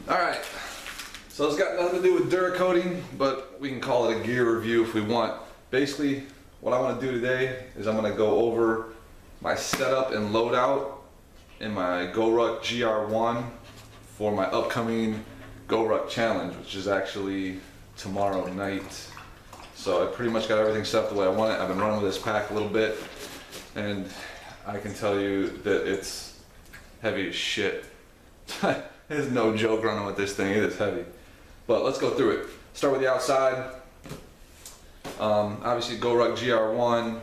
Alright, so it's got nothing to do with Duracoating, but we can call it a gear review if we want. Basically, what I want to do today is I'm going to go over my setup and loadout in my GoRuck GR1 for my upcoming GoRuck challenge, which is actually tomorrow night. So I pretty much got everything set up the way I want it. I've been running with this pack a little bit, and I can tell you that it's heavy as shit. There's no joke running with this thing, it is heavy. But let's go through it. Start with the outside. Obviously GoRuck GR1,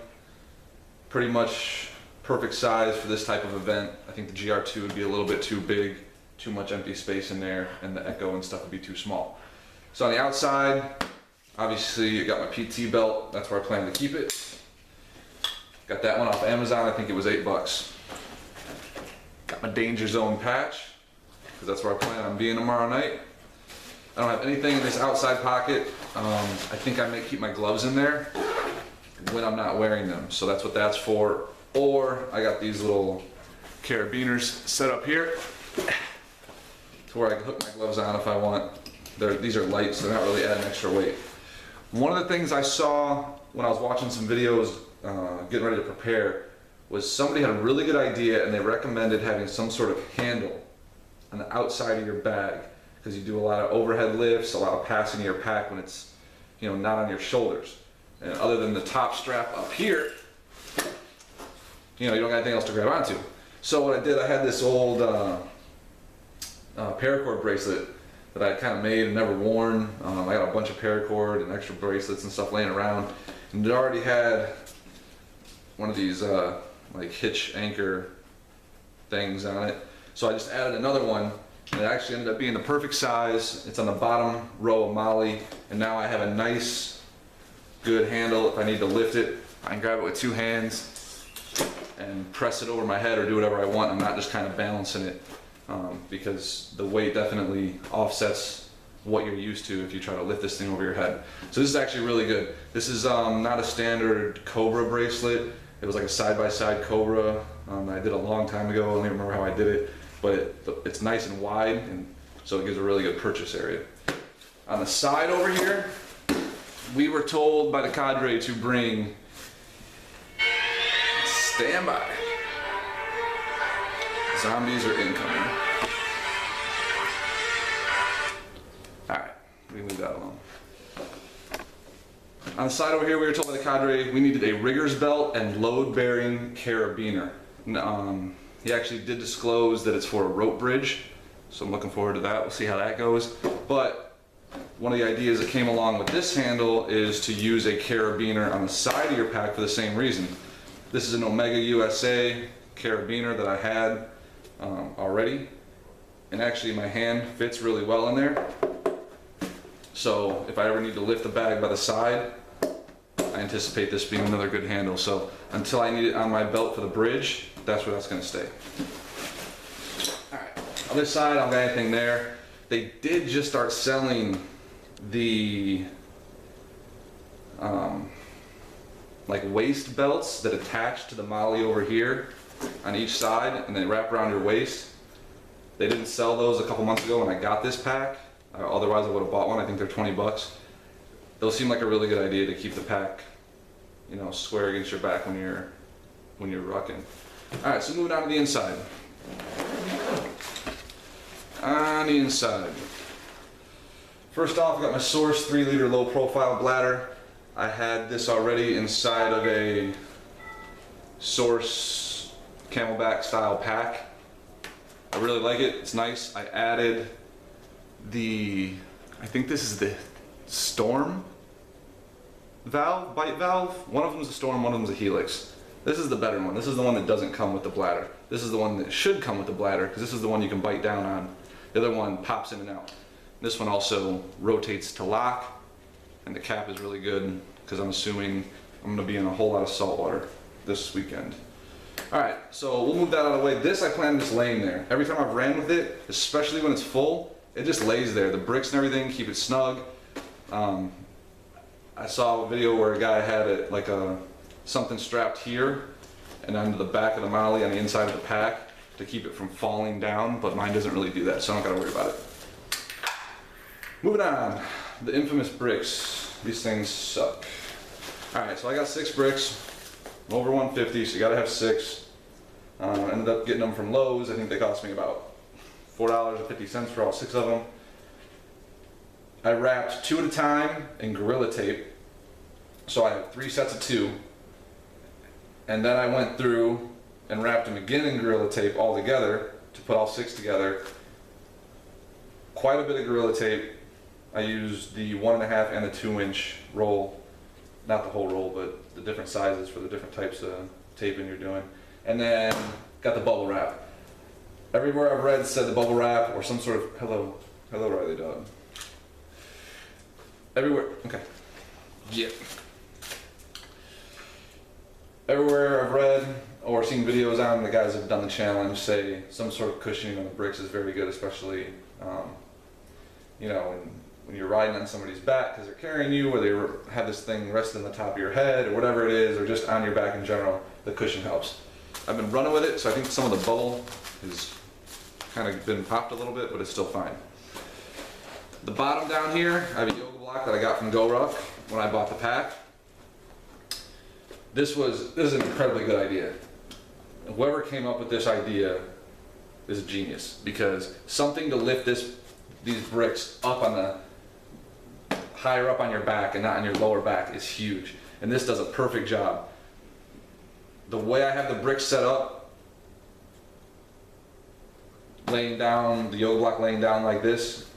pretty much perfect size for this type of event. I think the GR2 would be a little bit too big, too much empty space in there, and the Echo and stuff would be too small. So on the outside, obviously I got my PT belt, that's where I plan to keep it. Got that one off Amazon, I think it was $8. Got my Danger Zone patch, because that's where I plan on being tomorrow night. I don't have anything in this outside pocket. I think I may keep my gloves in there when I'm not wearing them, so that's what that's for. Or I got these little carabiners set up here to where I can hook my gloves on if I want. These are light, so they're not really adding extra weight. One of the things I saw when I was watching some videos getting ready to prepare was somebody had a really good idea, and they recommended having some sort of handle on the outside of your bag, because you do a lot of overhead lifts, a lot of passing your pack when it's, you know, not on your shoulders. And other than the top strap up here, you know, you don't got anything else to grab onto. So what I did, I had this old paracord bracelet that I kind of made and never worn. I got a bunch of paracord and extra bracelets and stuff laying around, and it already had one of these like hitch anchor things on it. So I just added another one, and it actually ended up being the perfect size. It's on the bottom row of Molly, and now I have a nice, good handle. If I need to lift it, I can grab it with two hands and press it over my head or do whatever I want. I'm not just kind of balancing it, because the weight definitely offsets what you're used to if you try to lift this thing over your head. So this is actually really good. This is not a standard Cobra bracelet. It was like a side-by-side Cobra. I did a long time ago. I don't even remember how I did it, but it's nice and wide, and so it gives a really good purchase area. On the side over here, we were told by the cadre to bring, stand by, zombies are incoming. Alright, we can leave that alone. On the side over here, we were told by the cadre we needed a rigger's belt and load-bearing carabiner. He actually did disclose that it's for a rope bridge, so I'm looking forward to that. We'll see how that goes. But one of the ideas that came along with this handle is to use a carabiner on the side of your pack for the same reason. This is an Omega USA carabiner that I had already, and actually my hand fits really well in there. So if I ever need to lift the bag by the side, I anticipate this being another good handle. So until I need it on my belt for the bridge, that's where that's going to stay. Alright, on this side, I don't got anything there. They did just start selling the like waist belts that attach to the Molly over here on each side, and they wrap around your waist. They didn't sell those a couple months ago when I got this pack. Otherwise I would have bought one. I think they're 20 bucks. Those seem like a really good idea to keep the pack, you know, square against your back when you're rucking. Alright, so moving on to the inside. On the inside. First off, I got my Source 3-liter low profile bladder. I had this already inside of a Source Camelback style pack. I really like it, it's nice. I added I think this is the Storm valve, bite valve. One of them is a Storm, one of them is a Helix. This is the better one. This is the one that doesn't come with the bladder. This is the one that should come with the bladder, because this is the one you can bite down on. The other one pops in and out. This one also rotates to lock, and the cap is really good, because I'm assuming I'm going to be in a whole lot of salt water this weekend. Alright, so we'll move that out of the way. This I plan on just laying there. Every time I've ran with it, especially when it's full, it just lays there. The bricks and everything keep it snug. I saw a video where a guy had it like something strapped here and onto the back of the Molly on the inside of the pack to keep it from falling down, but mine doesn't really do that, so I don't gotta worry about it. Moving on, the infamous bricks. These things suck. All right, so I got 6 bricks, over 150, so you gotta have 6. Ended up getting them from Lowe's. I think they cost me about $4.50 for all 6 of them. I wrapped 2 at a time in Gorilla Tape, so I have 3 sets of 2. And then I went through and wrapped them again in Gorilla Tape all together to put all 6 together. Quite a bit of Gorilla Tape. I used the 1.5 and the 2-inch roll, not the whole roll, but the different sizes for the different types of taping you're doing. And then got the bubble wrap. Everywhere I've read said the bubble wrap or some sort of, hello Riley dog. Everywhere, okay, yeah. Everywhere I've read or seen videos on, the guys that have done the challenge say some sort of cushioning on the bricks is very good, especially, you know, when you're riding on somebody's back because they're carrying you, or they have this thing resting on the top of your head, or whatever it is, or just on your back in general, the cushion helps. I've been running with it, so I think some of the bubble has kind of been popped a little bit, but it's still fine. The bottom down here, I have a yoga block that I got from GoRuck when I bought the pack. This is an incredibly good idea. Whoever came up with this idea is a genius, because something to lift these bricks up on the higher up on your back and not on your lower back is huge, and this does a perfect job. The way I have the bricks set up, laying down, the yoga block laying down like this,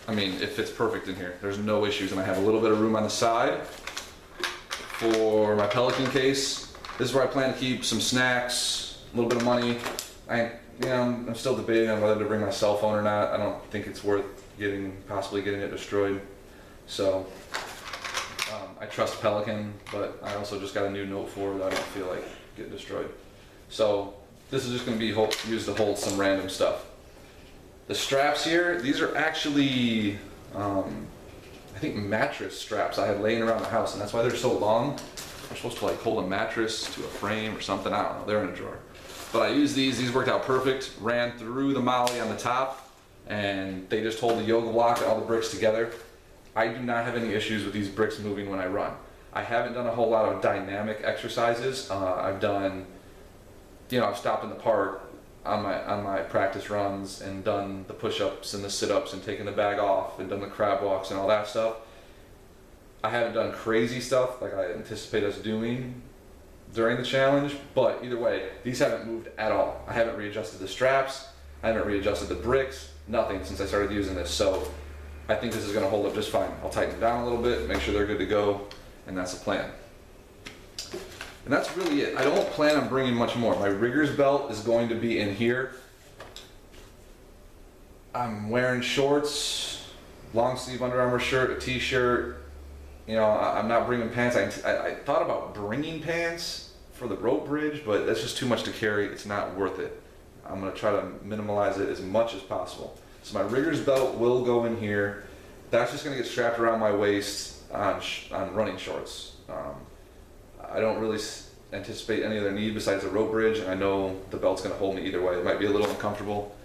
I mean, it fits perfect in here. There's no issues, and I have a little bit of room on the side for my Pelican case. This is where I plan to keep some snacks, a little bit of money. I'm still debating on whether to bring my cell phone or not. I don't think it's worth possibly getting it destroyed. So I trust Pelican, but I also just got a new Note 4 that I don't feel like getting destroyed. So this is just going to be used to hold some random stuff. The straps here, these are actually, I think, mattress straps I had laying around the house, and that's why they're so long. They're supposed to like hold a mattress to a frame or something. I don't know. They're in a drawer. But I used these. These worked out perfect. Ran through the molly on the top, and they just hold the yoga block and all the bricks together. I do not have any issues with these bricks moving when I run. I haven't done a whole lot of dynamic exercises. I've done, I've stopped in the park on my practice runs and done the push-ups and the sit-ups and taken the bag off and done the crab walks and all that stuff. I haven't done crazy stuff like I anticipate us doing during the challenge, but either way, these haven't moved at all. I haven't readjusted the straps, I haven't readjusted the bricks, nothing since I started using this. So I think this is going to hold up just fine. I'll tighten them down a little bit, make sure they're good to go, and that's the plan. And that's really it. I don't plan on bringing much more. My rigger's belt is going to be in here. I'm wearing shorts, long sleeve Under Armour shirt, a t-shirt. I'm not bringing pants. I thought about bringing pants for the rope bridge, but that's just too much to carry. It's not worth it. I'm going to try to minimize it as much as possible. So my rigger's belt will go in here. That's just going to get strapped around my waist on running shorts. I don't really anticipate any other need besides the rope bridge, and I know the belt's going to hold me either way. It might be a little uncomfortable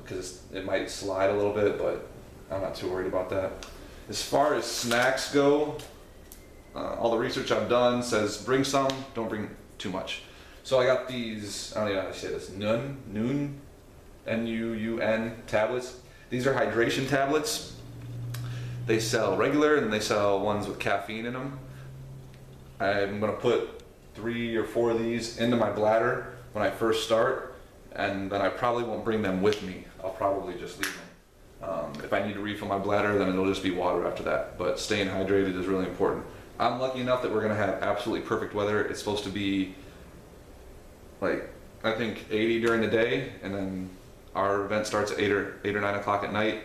because it might slide a little bit, but I'm not too worried about that. As far as snacks go, all the research I've done says bring some, don't bring too much. So I got these, I don't even know how to say this, Nuun, N-U-U-N tablets. These are hydration tablets. They sell regular and they sell ones with caffeine in them. I'm going to put 3 or 4 of these into my bladder when I first start, and then I probably won't bring them with me. I'll probably just leave them. If I need to refill my bladder, then it'll just be water after that. But staying hydrated is really important. I'm lucky enough that we're going to have absolutely perfect weather. It's supposed to be like, I think 80 during the day, and then our event starts at 8 or 9 o'clock at night,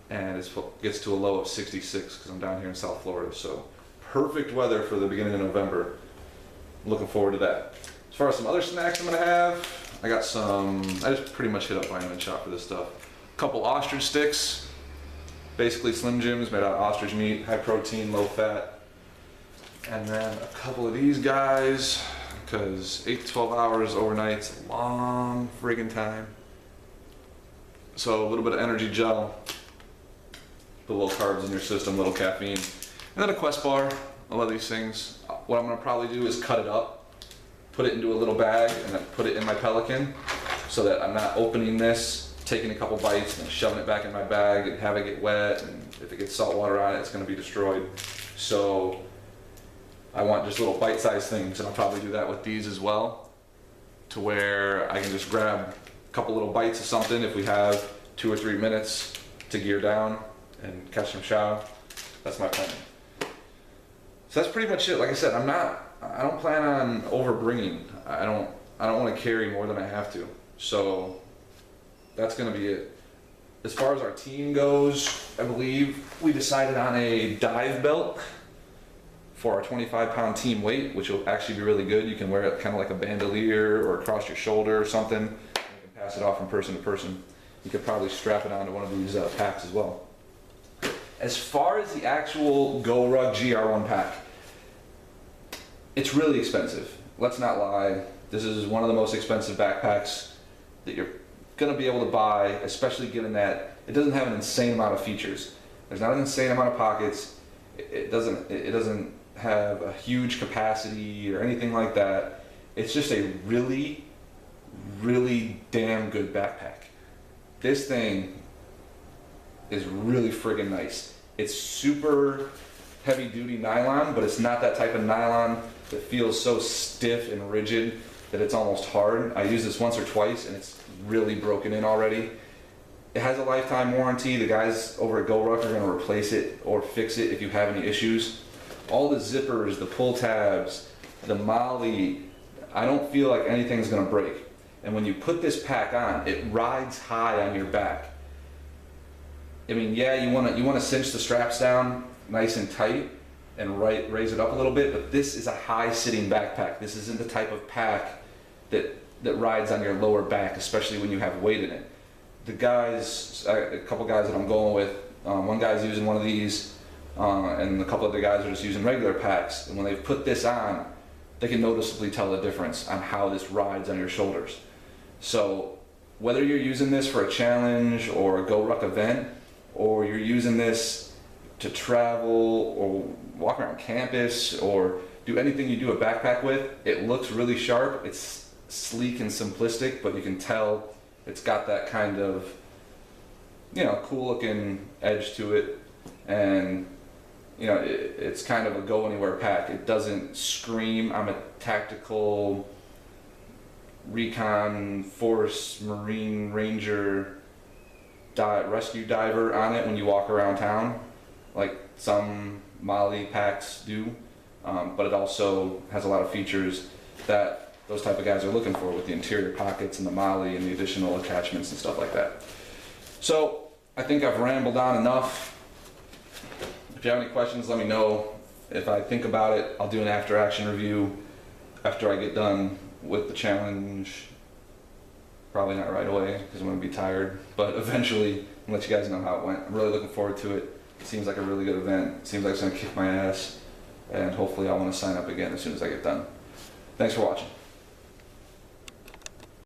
and it gets to a low of 66 because I'm down here in South Florida. So perfect weather for the beginning of November. Looking forward to that. As far as some other snacks I'm going to have, I just pretty much hit up Vitamin Shop for this stuff. A couple ostrich sticks, basically Slim Jims made out of ostrich meat, high protein, low fat. And then a couple of these guys, because 8 to 12 hours overnight is a long friggin' time. So a little bit of energy gel. put a little carbs in your system, a little caffeine. And then a Quest bar, I love these things. What I'm gonna probably do is cut it up, put it into a little bag, and then put it in my Pelican so that I'm not opening this, taking a couple bites, and then shoving it back in my bag and have it get wet, and if it gets salt water on it, it's gonna be destroyed. So I want just little bite-sized things, and I'll probably do that with these as well, to where I can just grab a couple little bites of something if we have 2 or 3 minutes to gear down and catch some chow. That's my plan. So that's pretty much it. Like I said, I don't plan on overbringing. I don't want to carry more than I have to. So that's going to be it. As far as our team goes, I believe we decided on a dive belt for our 25-pound team weight, which will actually be really good. You can wear it kind of like a bandolier or across your shoulder or something. You can pass it off from person to person. You could probably strap it onto one of these packs as well. As far as the actual GoRuck GR1 pack, it's really expensive. Let's not lie. This is one of the most expensive backpacks that you're gonna be able to buy, especially given that it doesn't have an insane amount of features. There's not an insane amount of pockets. It doesn't have a huge capacity or anything like that. It's just a really, really damn good backpack. This thing is really friggin' nice. It's super heavy duty nylon, but it's not that type of nylon that feels so stiff and rigid that it's almost hard. I used this once or twice and it's really broken in already. It has a lifetime warranty. The guys over at GoRuck are gonna replace it or fix it if you have any issues. All the zippers, the pull tabs, the molly, I don't feel like anything's gonna break. And when you put this pack on, it rides high on your back. I mean, yeah, you wanna cinch the straps down nice and tight and raise it up a little bit, but this is a high sitting backpack. This isn't the type of pack that rides on your lower back, especially when you have weight in it. The guys, a couple guys that I'm going with, one guy's using one of these, and a couple other guys are just using regular packs. And when they put this on, they can noticeably tell the difference on how this rides on your shoulders. So whether you're using this for a challenge or a GoRuck event, or you're using this to travel or walk around campus or do anything you do a backpack with, it looks really sharp. It's sleek and simplistic, but you can tell it's got that kind of, you know, cool looking edge to it. And you know, it's kind of a go anywhere pack. It doesn't scream, I'm a tactical recon force marine ranger rescue diver on it when you walk around town, like some Molly packs do. But it also has a lot of features that those type of guys are looking for, with the interior pockets and the Molly and the additional attachments and stuff like that. So I think I've rambled on enough. If you have any questions, let me know. If I think about it, I'll do an after action review after I get done with the challenge. Probably not right away because I'm going to be tired, but eventually I'll let you guys know how it went. I'm really looking forward to it. It seems like a really good event. It seems like it's going to kick my ass, and hopefully I'll want to sign up again as soon as I get done. Thanks for watching.